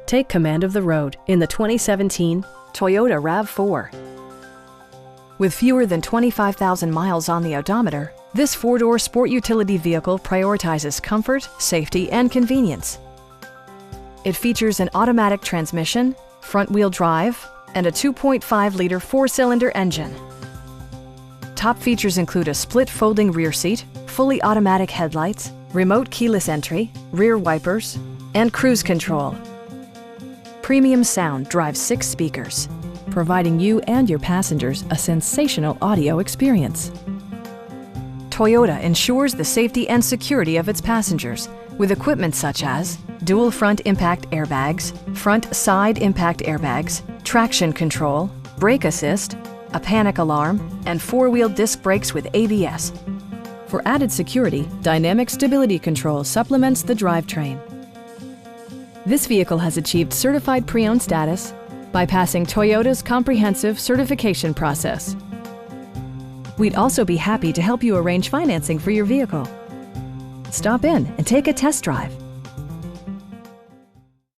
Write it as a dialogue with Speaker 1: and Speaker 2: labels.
Speaker 1: Take command of the road in the 2017 Toyota RAV4. With fewer than 25,000 miles on the odometer, this four-door sport utility vehicle prioritizes comfort, safety, and convenience. It features an automatic transmission, front-wheel drive, and a 2.5-liter four-cylinder engine. Top features include a split folding rear seat, fully automatic headlights, remote keyless entry, rear wipers, and cruise control. Premium sound drives 6 speakers, providing you and your passengers a sensational audio experience. Toyota ensures the safety and security of its passengers with equipment such as dual front impact airbags, front side impact airbags, traction control, brake assist, a panic alarm, and 4-wheel disc brakes with ABS. For added security, dynamic stability control supplements the drivetrain. This vehicle has achieved certified pre-owned status by passing Toyota's comprehensive certification process. We'd also be happy to help you arrange financing for your vehicle. Stop in and take a test drive.